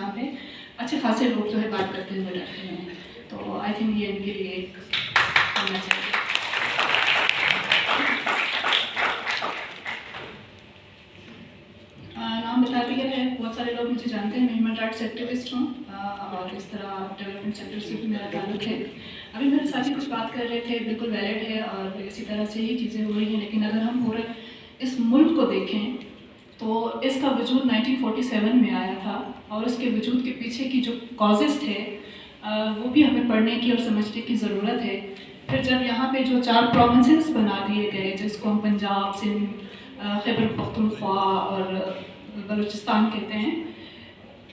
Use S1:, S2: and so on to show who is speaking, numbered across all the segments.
S1: जहाँ पे अच्छे खासे लोग जो है बात करते हुए रहते हैं, तो आई थिंक ये इनके लिए एक करना चाहिए। नाम बता दिया है, बहुत सारे लोग मुझे जानते हैं, मैं ह्यूमन राइट्स एक्टिविस्ट हूँ और इस तरह डेवलपमेंट सेक्टर से भी मेरा ताल्लुक है। अभी मेरे साथी कुछ बात कर रहे थे, बिल्कुल वैलिड है और इसी तरह से ही चीज़ें हो रही हैं, लेकिन अगर हम पूरे इस मुल्क को देखें तो इसका वजूद 1947 में आया था और उसके वजूद के पीछे की जो कॉजेज़ थे वो भी हमें पढ़ने की और समझने की ज़रूरत है। फिर जब यहाँ पे जो 4 प्रोविंसेस बना दिए गए, जिसको हम पंजाब, सिंध, खैबर पख्तूनख्वा और बलूचिस्तान कहते हैं,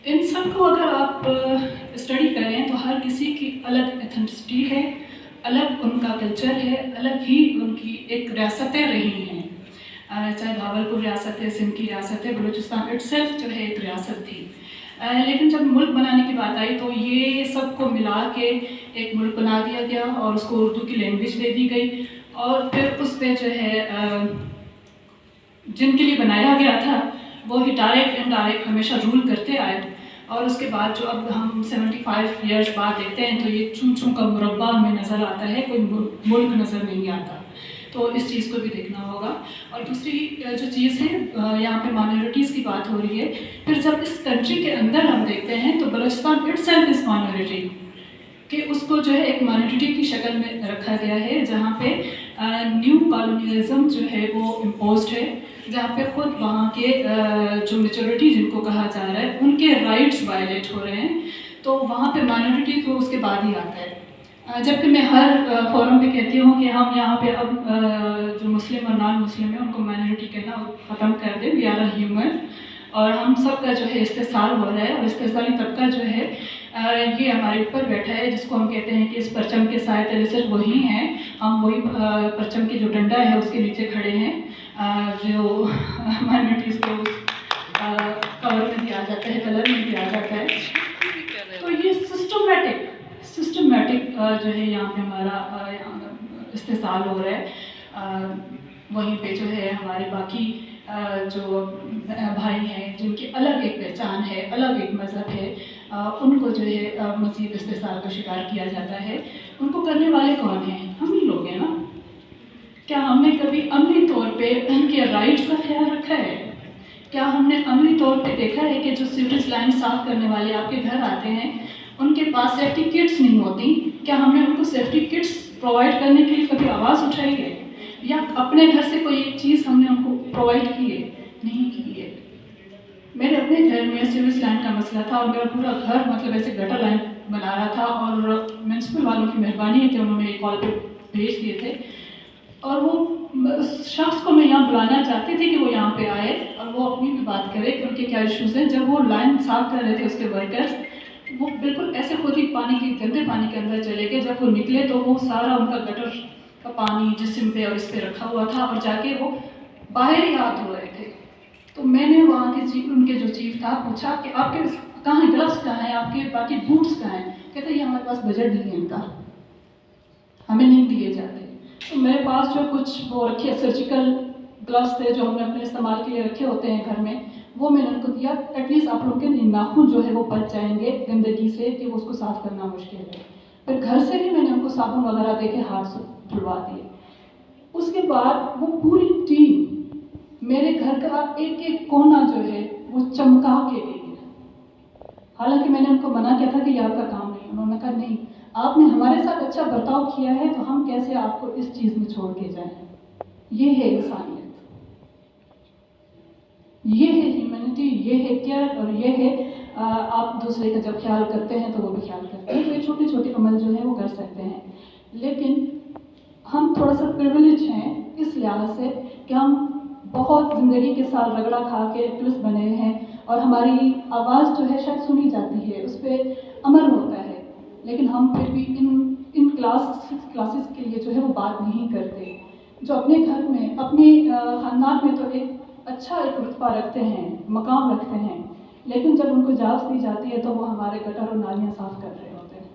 S1: इन सब को अगर आप स्टडी करें तो हर किसी की अलग एथेंटिसिटी है, अलग उनका कल्चर है, अलग ही उनकी एक रियासतें रही हैं। चाहे भावलपुर रियासत है, सिंध की रियासत है, बलूचिस्तान इटसेल्फ जो है एक रियासत थी। लेकिन जब मुल्क बनाने की बात आई तो ये सब को मिला के एक मुल्क बना दिया गया और उसको उर्दू की लैंग्वेज दे दी गई और फिर उस पर जो है जिनके लिए बनाया गया था वो ही डायरेक्ट इनडायरेक्ट हमेशा रूल करते आए। और उसके बाद जो अब हम 75 ईयर्स बाद देखते हैं तो ये चूं चूं का मुरब्बा हमें नज़र आता है, कोई मुल्क नज़र नहीं आता। तो इस चीज़ को भी देखना होगा। और दूसरी जो चीज़ है, यहाँ पे माइनॉरिटीज़ की बात हो रही है, फिर जब इस कंट्री के अंदर हम देखते हैं तो बलूचिस्तान इटसेल्फ इज़ माइनॉरिटी कि उसको जो है एक माइनॉरिटी की शक्ल में रखा गया है, जहाँ पे न्यू कॉलोनियलिज्म जो है वो इम्पोज्ड है, जहाँ पे खुद वहाँ के जो मेजॉरिटी जिनको कहा जा रहा है उनके राइट्स वायलेट हो रहे हैं, तो वहाँ पे माइनॉरिटी तो उसके बाद ही आता है। जबकि मैं हर फोरम पे कहती हूँ कि हम यहाँ पे अब जो मुस्लिम और नॉन मुस्लिम है उनको माइनॉरिटी कहना ख़त्म कर दें, वी आर ह्यूमन, और हम सब का जो है इस्तेसाल हो रहा है और इस्तेसाली तबका जो है ये हमारे ऊपर बैठा है, जिसको हम कहते हैं कि इस परचम के साए तले सिर्फ वही हैं, हम वही परचम की जो डंडा है उसके नीचे खड़े हैं, जो माइनॉरिटीज़ को कवर में दिया जाता है, कलर में दिया जाता है। तो ये सिस्टमेटिक जो है यहाँ पे हमारा इस्तेसाल हो रहा है। वहीं पे जो है हमारे बाकी जो भाई हैं जिनकी अलग एक पहचान है, अलग एक मज़हब है, उनको जो है मज़ीद इस्तेसाल का शिकार किया जाता है। उनको करने वाले कौन हैं? हम ही लोग हैं ना। क्या हमने कभी अमली तौर पे उनके राइट्स का ख्याल रखा है? क्या हमने अमली तौर पे देखा है कि जो सीवरेज लाइन साफ़ करने वाले आपके घर आते हैं उनके पास सेफ्टी किट्स नहीं होती? क्या हमने उनको सेफ्टी किट्स प्रोवाइड करने के लिए कभी आवाज़ उठाई है? या अपने घर से कोई एक चीज़ हमने उनको प्रोवाइड की है? नहीं की है। मेरे अपने घर में सीवरेज लाइन का मसला था और मेरा पूरा घर मतलब ऐसे गटर लाइन बना रहा था और म्यूनसिपल वालों की मेहरबानी है कि उन्होंने कॉल पे भेज दिए थे और वो उस शख्स को मैं यहाँ बुलाना चाहती थी कि वो यहाँ पे आए और वो अपनी भी बात करे कि उनके क्या इश्यूज़ हैं। जब वो लाइन साफ कर रहे थे उसके वर्कर्स, वो बिल्कुल ऐसे खुद ही गंदे पानी के अंदर चले गए। जब वो निकले तो वो सारा उनका गटर का पानी जिस्म पे और इस पे रखा हुआ था और जाके वो बाहर ही हाथ धो रहे थे। तो मैंने वहाँ के उनके जो चीफ था पूछा कि आपके कहाँ हैं ग्लव्स, कहाँ हैं आपके बाकी बूट्स, कहाँ हैं? कहते ये हमारे पास बजट नहीं है इनका, हमें नहीं दिए जाते। तो मेरे पास जो कुछ वो रखे सर्जिकल ग्लव्स थे जो हमने अपने इस्तेमाल के लिए रखे होते हैं घर में, वो मैंने उनको दिया। एटलीस्ट आप लोग के नाखून जो है वो बच जाएंगे गंदगी से कि वो उसको साफ़ करना मुश्किल है। फिर घर से भी मैंने उनको साबुन वगैरह दे के हाथ धुलवा दिए। उसके बाद वो पूरी टीम मेरे घर का एक एक कोना जो है वो चमका के गई है। हालांकि मैंने उनको मना किया था कि ये आपका काम नहीं। उन्होंने कहा नहीं, आपने हमारे साथ अच्छा बर्ताव किया है तो हम कैसे आपको इस चीज़ में छोड़ के जाएं। ये है इंसानियत, ये है ह्यूमैनिटी, ये है केयर और ये है आप दूसरे का जब ख्याल करते हैं तो वो भी ख्याल करते हैं। तो ये छोटे छोटे अमल जो है वो कर सकते हैं, लेकिन हम थोड़ा सा प्रिविलेज हैं इस लिहाज से कि हम बहुत ज़िंदगी के साथ रगड़ा खा के एक्टिविस्ट बने हैं और हमारी आवाज़ जो है शायद सुनी जाती है, उस पर अमल होता है, लेकिन हम फिर भी इन क्लासेस के लिए जो है वो बात नहीं करते। जो अपने घर में अपने ख़ानदान में तो एक अच्छा एक रुतबा रखते हैं, मकाम रखते हैं, लेकिन जब उनको इजाज़त दी जाती है तो वो हमारे गटर और नालियाँ साफ़ कर रहे होते हैं।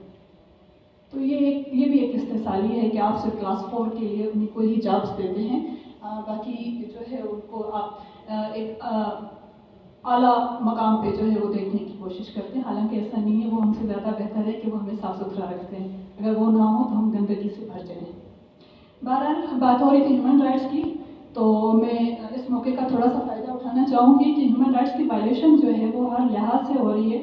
S1: तो ये भी एक इस्तेसाली है कि आप सिर्फ क्लास 4 के लिए उनको ही जॉब्स देते हैं, बाकी जो है उनको आप एक اعلیٰ مقام پہ جو ہے وہ دیکھنے کی کوشش کرتے ہیں، حالانکہ ایسا نہیں ہے، وہ ہم سے زیادہ بہتر ہے کہ وہ ہمیں صاف ستھرا رکھتے ہیں، اگر وہ نہ ہو تو ہم گندگی سے بھر جائیں۔ بہرحال بات ہو رہی تھی ہیومن رائٹس کی، تو میں اس موقع کا تھوڑا سا فائدہ اٹھانا چاہوں گی کہ ہیومن رائٹس کی وائلیشن جو ہے وہ ہر لحاظ سے ہو رہی ہے،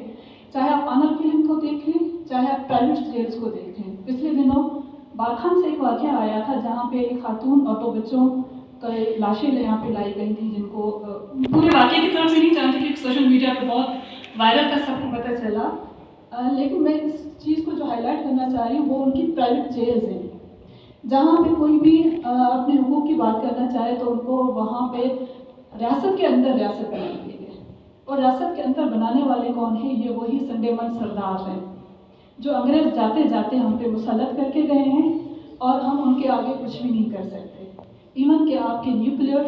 S1: چاہے آپ آنر کلنگ کو دیکھ لیں، چاہے آپ پرائیویٹ جیلس کو دیکھ لیں۔ پچھلے دنوں بارکھان سے ایک واقعہ آیا تھا جہاں پہ ایک خاتون اور 2 بچوں کی لاشیں یہاں پہ لائی گئی تھیں، جن کو پورے واقعے کی طرف سے نہیں جانتی کہ سوشل میڈیا پہ بہت وائرل کا سب کو پتہ چلا، لیکن میں اس چیز کو جو ہائی لائٹ کرنا چاہ رہی ہوں وہ ان کی پرائیویٹ جیلز ہیں، جہاں پہ کوئی بھی اپنے حقوق کی بات کرنا چاہے تو ان کو وہاں پہ ریاست کے اندر ریاست بنائی گئی ہے، اور ریاست کے اندر بنانے والے کون ہیں؟ یہ وہی سنڈے من سردار ہیں جو انگریز جاتے جاتے ہم پہ مسلط کر کے گئے ہیں، اور ہم ان کے آگے کچھ بھی نہیں کر سکتے۔ ایون کہ آپ کے نیوکلیئر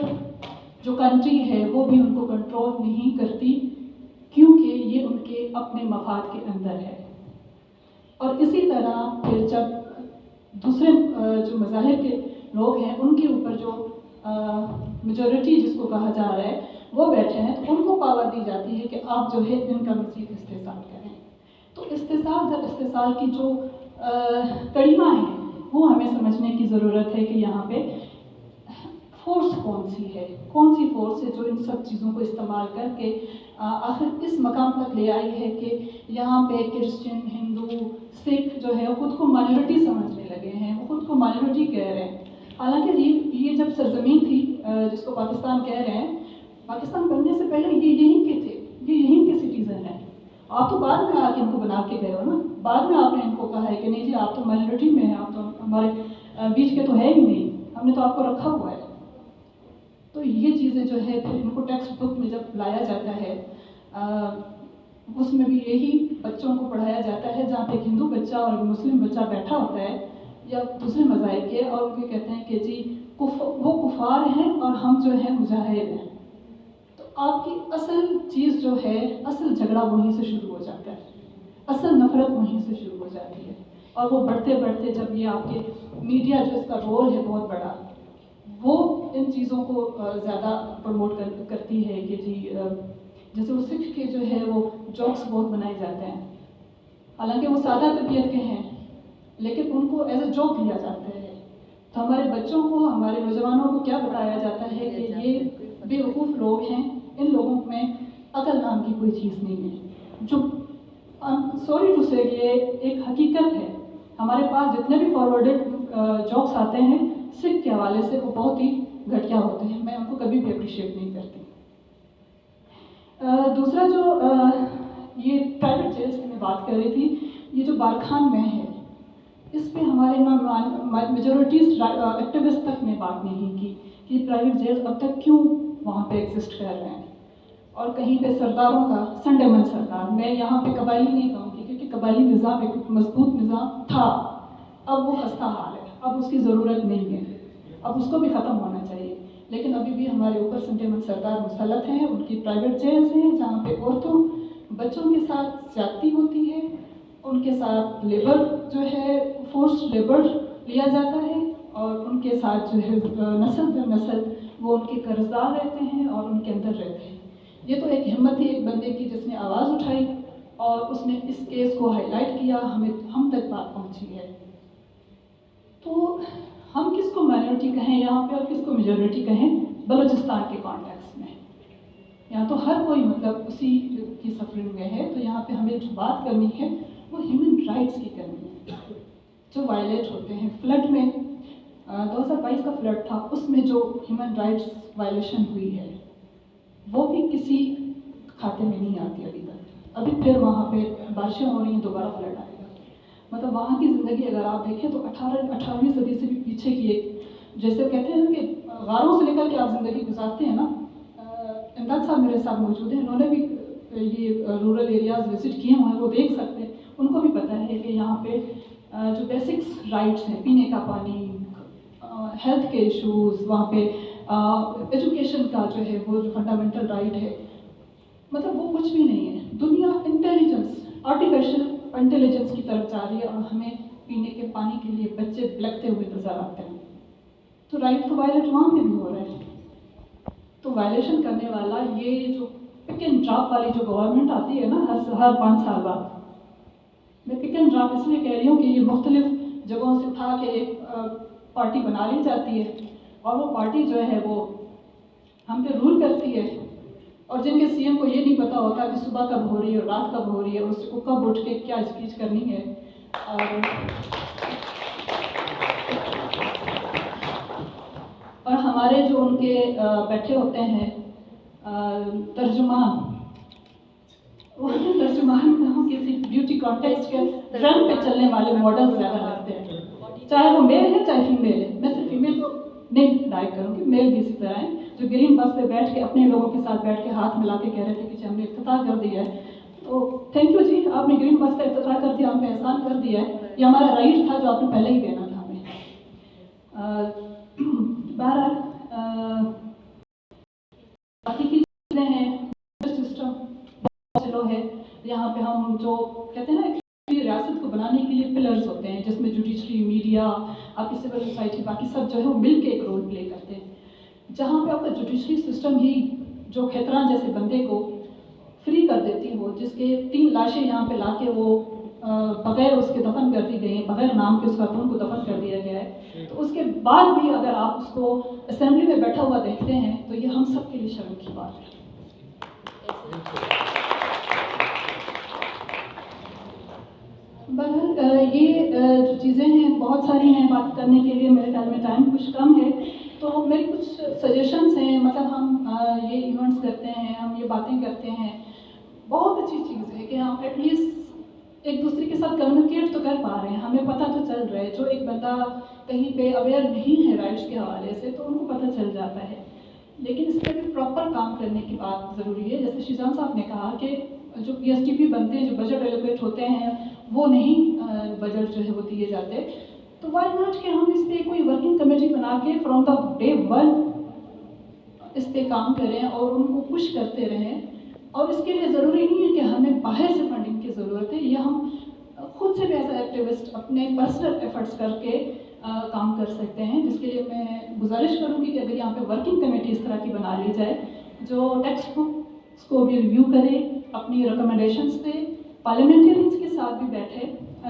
S1: جو کنٹری ہے وہ بھی ان کو کنٹرول نہیں کرتی، کیونکہ یہ ان کے اپنے مفاد کے اندر ہے۔ اور اسی طرح پھر جب دوسرے جو مذاہب کے لوگ ہیں ان کے اوپر جو میجورٹی جس کو کہا جا رہا ہے وہ بیٹھے ہیں، تو ان کو پاور دی جاتی ہے کہ آپ جو ہے ان کا مزید استحصال کریں۔ تو استحصال کی جو کڑیاں ہیں وہ ہمیں سمجھنے کی ضرورت ہے کہ یہاں پہ فورس کون سی ہے، کون سی فورس ہے جو ان سب چیزوں کو استعمال کر کے آخر اس مقام تک لے آئی ہے کہ یہاں پہ کرسچن، ہندو، سکھ جو ہے خود کو مائنورٹی سمجھنے لگے ہیں، وہ خود کو مائنورٹی کہہ رہے ہیں۔ حالانکہ یہ جب سرزمین تھی جس کو پاکستان کہہ رہے ہیں، پاکستان بننے سے پہلے یہ یہیں کے تھے، یہ یہیں کے سٹیزن ہیں۔ آپ تو بعد میں آ کے ان کو بنا کے گئے ہو نا، بعد میں آپ نے ان کو کہا ہے کہ نہیں جی آپ تو مائنورٹی میں ہیں، آپ تو ہمارے بیچ کے تو ہے ہی نہیں، ہم نے تو آپ کو رکھا ہوا ہے۔ تو یہ چیزیں جو ہے پھر ان کو ٹیکسٹ بک میں جب لایا جاتا ہے، اس میں بھی یہی بچوں کو پڑھایا جاتا ہے، جہاں پہ ایک ہندو بچہ اور ایک مسلم بچہ بیٹھا ہوتا ہے یا دوسرے مذاہب کے، اور ان کو کہتے ہیں کہ جی وہ کفار ہیں اور ہم جو ہیں مجاہد ہیں۔ تو آپ کی اصل چیز جو ہے، اصل جھگڑا وہیں سے شروع ہو جاتا ہے، اصل نفرت وہیں سے شروع ہو جاتی ہے، اور وہ بڑھتے بڑھتے جب یہ آپ کے میڈیا جو اس کا رول ہے بہت بڑا، وہ ان چیزوں کو زیادہ پروموٹ کرتی ہے کہ جی جیسے وہ سکھ کے جو ہے وہ جوکس بہت بنائے جاتے ہیں، حالانکہ وہ سادہ طبیعت کے ہیں لیکن ان کو ایز اے جوک لیا جاتا ہے۔ تو ہمارے بچوں کو، ہمارے نوجوانوں کو کیا بتایا جاتا ہے کہ یہ بے وقوف لوگ ہیں، ان لوگوں میں عقل نام کی کوئی چیز نہیں ہے، جو سوری ٹو سے یہ ایک حقیقت ہے۔ ہمارے پاس جتنے بھی فارورڈڈ جوکس آتے ہیں سکھ کے حوالے سے وہ بہت ہی گھٹیا ہوتے ہیں، میں ان کو کبھی بھی اپریشیٹ نہیں کرتی۔ دوسرا جو یہ پرائیویٹ جیلس کی میں بات کر رہی تھی، یہ جو بارکھان میں ہے، اس پہ ہمارے میجورٹیز ایکٹیوسٹ تک نے بات نہیں کی کہ پرائیویٹ جیلس اب تک کیوں وہاں پہ ایگزسٹ کر رہے ہیں، اور کہیں پہ سرداروں کا سنڈے من سردار، میں یہاں پہ قبائلی نہیں کہوں گی کیونکہ قبائلی نظام ایک مضبوط نظام تھا، اب وہ خستہ حال ہے، اب اس کی ضرورت نہیں ہے، اب اس کو بھی ختم ہونا چاہیے، لیکن ابھی بھی ہمارے اوپر سنڈے من سردار مسلط ہیں، ان کی پرائیویٹ جیلز ہیں جہاں پہ عورتوں بچوں کے ساتھ زیادتی ہوتی ہے، ان کے ساتھ لیبر جو ہے فورس لیبر لیا جاتا ہے، اور ان کے ساتھ جو ہے نسل در نسل وہ ان کے قرض دار رہتے ہیں اور ان کے اندر رہتے ہیں۔ یہ تو ایک ہمت تھی ایک بندے کی جس نے آواز اٹھائی اور اس نے اس کیس کو ہائی لائٹ کیا، ہم تک بات پہنچی ہے۔ تو ہم کس کو مائنورٹی کہیں یہاں پہ اور کس کو میجورٹی کہیں بلوچستان کے کانٹیکس میں؟ یہاں تو ہر کوئی مطلب اسی کی سفرنگ میں ہے، تو یہاں پہ ہمیں جو بات کرنی ہے وہ ہیومن رائٹس کی کرنی ہے جو وائلیٹ ہوتے ہیں۔ فلڈ میں 2022 کا فلڈ تھا، اس میں جو ہیومن رائٹس وائلیشن ہوئی ہے وہ بھی کسی کھاتے میں نہیں آتی ابھی تک۔ ابھی پھر وہاں پہ بارشیں ہو رہی ہیں، دوبارہ فلڈ آئے گا۔ مطلب وہاں کی زندگی اگر آپ دیکھیں تو 18ویں صدی سے بھی پیچھے کی ایک، جیسے کہتے ہیں نا کہ غاروں سے نکل کے آپ زندگی گزارتے ہیں نا۔ امداد صاحب میرے ساتھ موجود ہیں، انہوں نے بھی یہ رورل ایریاز وزٹ کیے ہوئے ہیں، وہ دیکھ سکتے ہیں، ان کو بھی پتہ ہے کہ یہاں پہ جو بیسکس رائٹس ہیں، پینے کا پانی، ہیلتھ کے ایشوز، وہاں پہ ایجوکیشن کا جو ہے وہ جو فنڈامنٹل رائٹ ہے، مطلب وہ کچھ بھی نہیں ہے۔ دنیا انٹیلیجنس، آرٹیفیشل انٹیلیجنس کی طرف جا رہی ہے، اور ہمیں پینے کے پانی کے لیے بچے بلکتے ہوئے نظر آتے ہیں۔ تو رائٹ تو وائلیٹ وہاں پہ بھی ہو رہا ہے۔ تو وائلیشن کرنے والا یہ جو पिक एंड ड्रॉप वाली जो गवर्नमेंट आती है ना हर 5 साल बाद, मैं पिक एंड ड्रॉप इसलिए कह रही हूँ कि ये मुख्तलिफ जगहों से उठा के एक पार्टी बना ली जाती है और वो पार्टी जो है वो हम पे रूल करती है, और जिनके सीएम को ये नहीं पता होता कि सुबह कब हो रही है और रात कब हो रही है, उसको कब उठ के क्या स्पीच करनी है। और हमारे जो उनके बैठे होते हैं तर्जुमान, वो तर्जुमान हम किसी ब्यूटी कॉन्टेस्ट के रन पे चलने वाले मॉडल्स ज़्यादा लगते हैं, चाहे वो मेल है चाहे फीमेल है। मैं सिर्फ फीमेल को नहीं डाइट करूँगी, मेल भी इसी तरह है जो ग्रीन बस पे बैठ के अपने लोगों के साथ बैठ के हाथ मिला के कह रहे थे कि हमने इफ्तिताह कर दिया है। तो थैंक यू जी, आपने ग्रीन बस का इफ्तिताह कर दिया, हम पे एहसान कर दिया है, ये हमारा राइट था जो आपने पहले ही देना था हमें। बहरहाल बाकी की चीज़ें हैं, सिस्टम बहुत स्लो है। यहाँ पे हम जो कहते हैं ना रियासत को बनाने के लिए पिलर्स होते हैं जिसमें जुडिशरी, मीडिया, आपकी सिविल सोसाइटी, बाकी सब जो है वो मिल के एक रोल प्ले करते हैं। जहाँ पे आपका जुडिशरी सिस्टम ही जो खेतरान जैसे बंदे को फ्री कर देती हो, जिसके 3 लाशें यहाँ पे लाके वो बगैर उसके दफन कर दी गई हैं, बगैर नाम के उस खातून को दफन कर दिया गया है, तो उसके बाद भी अगर आप उसको असेंबली में बैठा हुआ देखते हैं तो ये हम सब के लिए शर्म की बात है। बहरहाल ये जो चीज़ें हैं बहुत सारी हैं बात करने के लिए, मेरे ख्याल में टाइम कुछ कम है, तो मेरी कुछ सजेशंस हैं। मतलब हम ये इवेंट्स करते हैं, हम ये बातें करते हैं, बहुत अच्छी चीज़ है कि हम एटलीस्ट एक दूसरे के साथ कम्युनिकेट तो कर पा रहे हैं, हमें पता तो चल रहा है। जो एक बंदा कहीं पे अवेयर नहीं है राइट्स के हवाले से तो उनको पता चल जाता है, लेकिन इस पर भी प्रॉपर काम करने की बात ज़रूरी है। जैसे शीजान साहब ने कहा कि जो PSTP बनते हैं, जो बजट एलोकेट होते हैं, वो नहीं बजट जो है वो दिए जाते, तो वाई नॉट कि हम इस पर कोई वर्किंग कमेटी बना के फ्रॉम द डे 1 इस पर काम करें और उनको पुश करते रहें। और इसके लिए ज़रूरी नहीं है कि हमें बाहर से फंडिंग की ज़रूरत है, या हम खुद से भी एज एक्टिविस्ट अपने पर्सनल एफर्ट्स करके काम कर सकते हैं, जिसके लिए मैं गुजारिश करूँगी कि अगर यहाँ पे वर्किंग कमेटी इस तरह की बना ली जाए जो टेक्स्ट बुक्स को भी रिव्यू करे, अपनी रिकमेंडेशंस पे पार्लियामेंटेरियंस के साथ भी बैठे,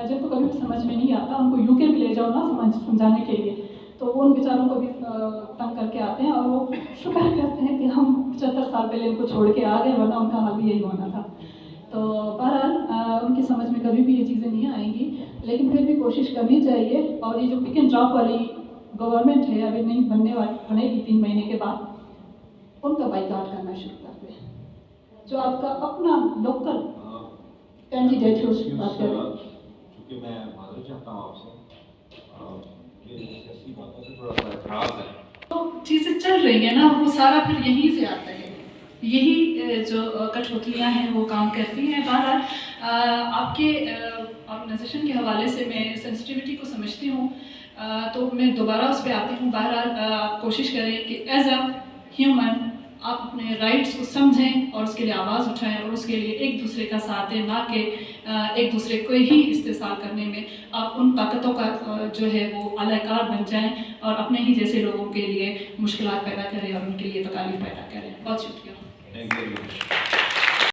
S1: जिनको कभी भी समझ में नहीं आता उनको यूके भी ले जाओ ना समझाने के लिए, तो वो उन बेचारों को भी तंग करके आते हैं और वो शुक्र करते हैं कि हम 75 साल पहले इनको छोड़ के आ गए, वरना उनका हाल भी यही होना था। तो बहरहाल उनकी समझ में कभी भी ये चीज़ें नहीं आएंगी, लेकिन फिर भी कोशिश करनी चाहिए। और ये जो पिक एंड ड्रॉप वाली गवर्नमेंट है अभी नहीं बनेगी 3 महीने के बाद, उनका बाइकआउट करना शुरू कर दें। जो आपका अपना लोकल कैंडिडेट है उसकी बात करें।
S2: क्योंकि मैं माजूर चाहता हूँ आपसे कि ऐसी बातों से थोड़ा सा एतराज़ है,
S1: तो चीज़ें चल रही है ना, वो सारा फिर यहीं से आता है, यही जो कठपुतलियाँ हैं वो काम करती हैं। बहरहाल आपके ऑर्गेनाइजेशन के हवाले से मैं सेंसिटिविटी को समझती हूँ, तो मैं दोबारा उस पर आती हूँ। बहरहाल कोशिश करें कि एज अ ह्यूमन आप अपने राइट्स को समझें और उसके लिए आवाज़ उठाएं और उसके लिए एक दूसरे का साथ दें, ना कि एक दूसरे को ही इस्तेसाल करने में आप उन ताकतों का जो है वो अलाकार बन जाएं और अपने ही जैसे लोगों के लिए मुश्किलात पैदा करें और उनके लिए तकालीफ पैदा करें। बहुत शुक्रिया।
S2: Thank you.